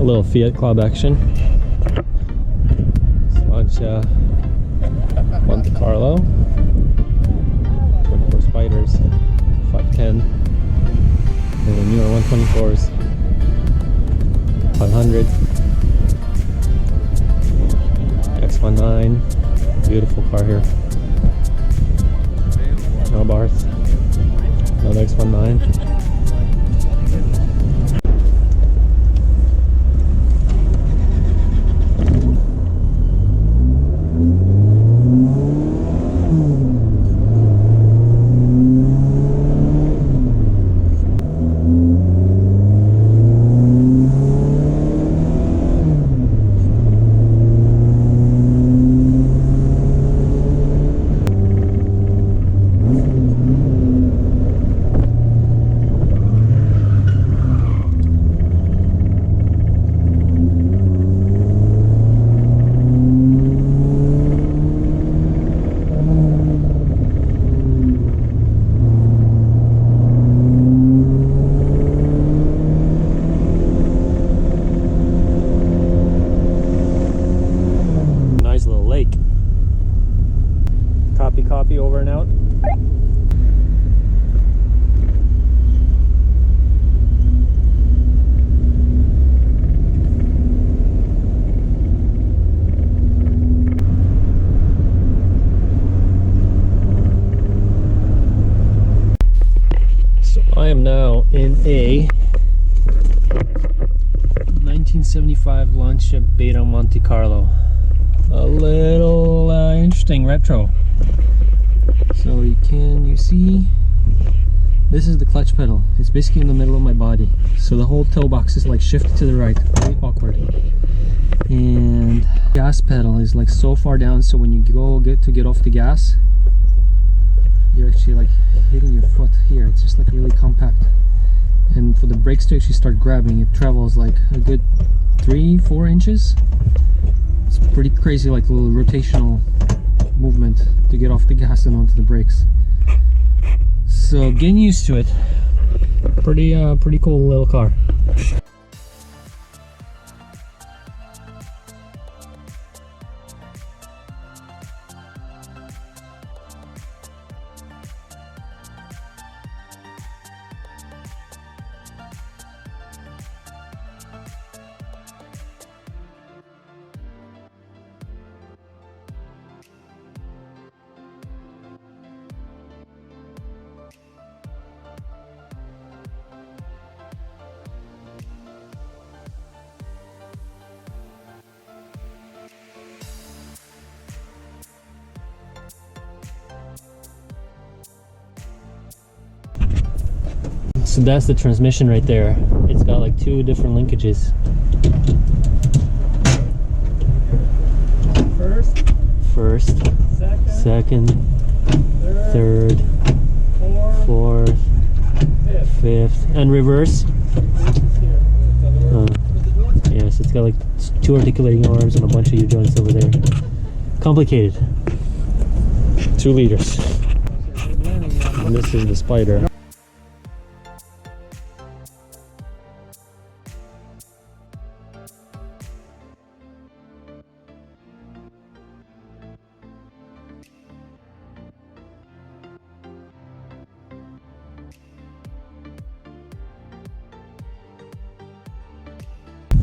A little Fiat Club action. Lancia Monte Carlo. 24 spiders. 510. And the newer 124s. 500. X19. Beautiful car here. No bars. Another X19. Copy, over and out. So I am now in a 1975 Lancia Beta Montecarlo. A little interesting retro. So you see, this is the clutch pedal. It's basically in the middle of my body. So the whole toe box is like shifted to the right, very awkward. And gas pedal is like so far down, so when you get off the gas, you're actually like hitting your foot here. It's just like really compact. And for the brakes to actually start grabbing, it travels like a good 3-4 inches. It's pretty crazy, like a little rotational movement to get off the gas and onto the brakes. So getting used to it. Pretty cool little car. So that's the transmission right there. It's got like 2 different linkages. First, second, third, fourth, fifth, and reverse. Yes, it's got like 2 articulating arms and a bunch of U-joints over there. Complicated. 2 liters. And this is the Spider.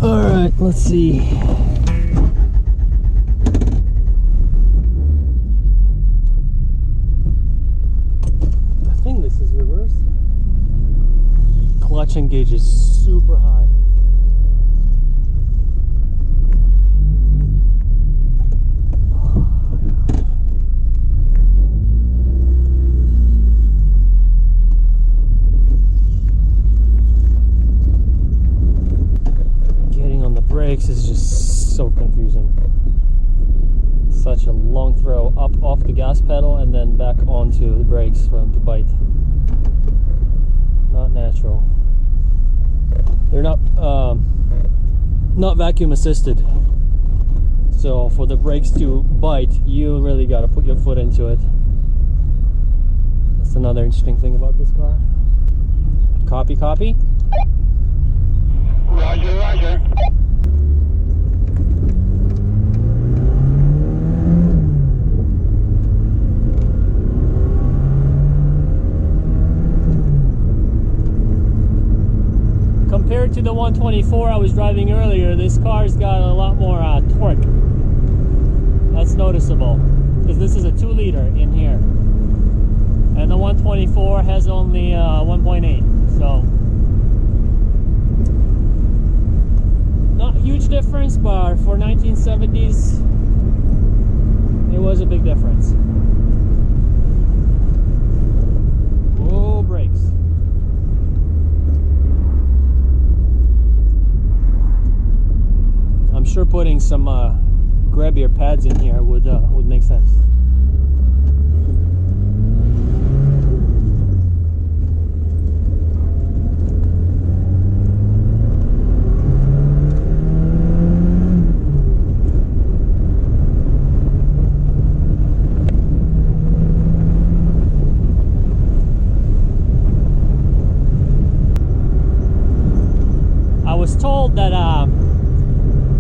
Alright, let's see. I think this is reverse. Clutch engage is super high. Brakes is just so confusing. Such a long throw up off the gas pedal and then back onto the brakes for them to bite. Not natural. They're not vacuum assisted. So for the brakes to bite, you really got to put your foot into it. That's another interesting thing about this car. Copy. Roger, roger. compared to the 124 I was driving earlier, this car's got a lot more torque. That's noticeable, because this is a 2-liter in here, and the 124 has only 1.8. So not huge difference, but for 1970s, it was a big difference. Oh, brakes. I'm sure putting some grabbier pads in here would make sense. I was told that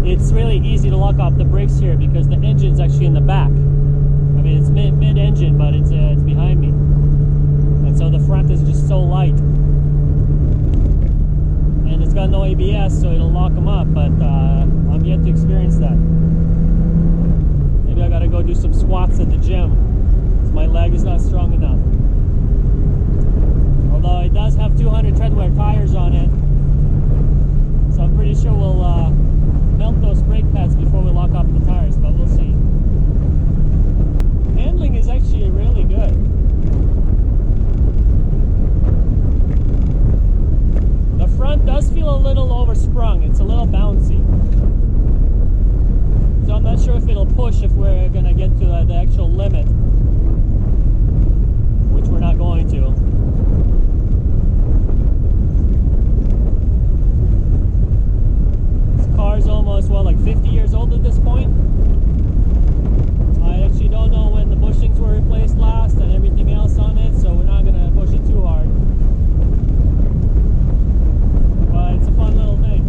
it's really easy to lock off the brakes here because the engine's actually in the back. I mean, it's mid-engine, but it's behind me, and so the front is just so light, and it's got no ABS, so it'll lock them up. But I'm yet to experience that. Maybe I gotta go do some squats at the gym, because my leg is not strong enough. Although it does have 200 treadwear tires on it, so I'm pretty sure we'll melt those brake pads before we lock up the tires, but we'll see. Handling is actually really good. The front does feel a little oversprung. It's a little bouncy. So I'm not sure if it'll push if we're going to get to the actual limit, which we're not going to. Car's almost, well, like 50 years old at this point. I actually don't know when the bushings were replaced last and everything else on it, so we're not going to push it too hard. But it's a fun little thing.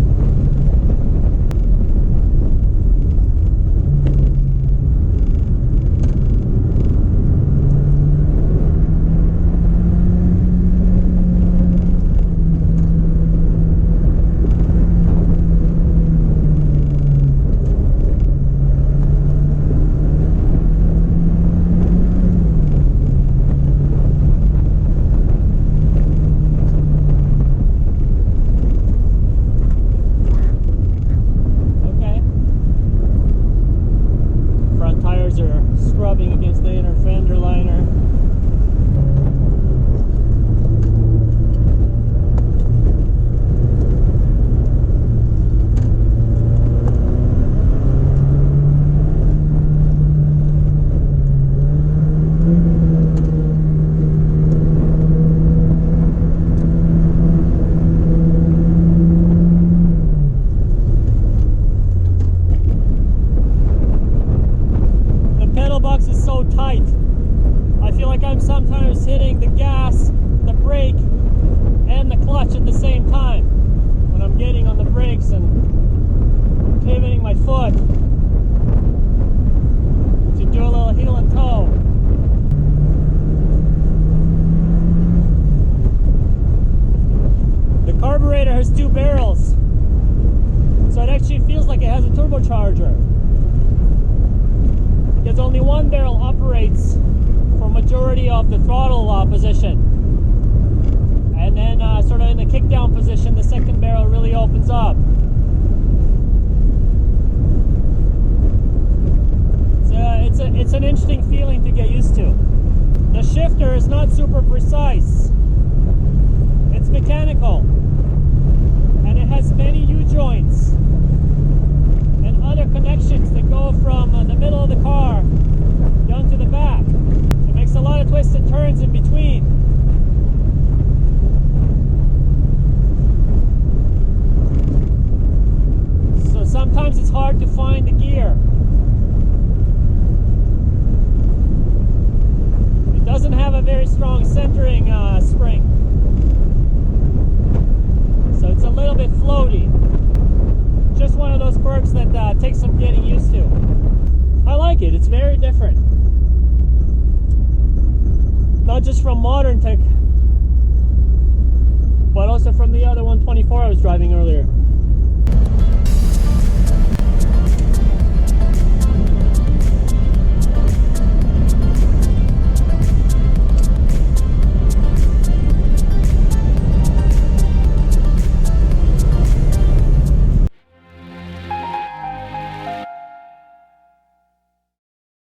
Scrubbing against the inner fender liner. Tight. I feel like I'm sometimes hitting the gas, the brake, and the clutch at the same time when I'm getting on the brakes and pivoting my foot to do a little heel and toe. The carburetor has 2 barrels, so it actually feels like it has a turbocharger, because only 1 barrel operates for majority of the throttle position, and then sort of in the kickdown position, the second barrel really opens up. It's an interesting feeling to get used to. The shifter is not super precise. It's mechanical, and it has many U-joints and other connections that go from the middle of the car down to the back. It makes a lot of twists and turns in between. So sometimes it's hard to find the gear. It doesn't have a very strong centering spring, so it's a little bit floaty. Just one of those quirks that takes some getting used to. I like it. It's very different. Not just from modern but also from the other 124 I was driving earlier.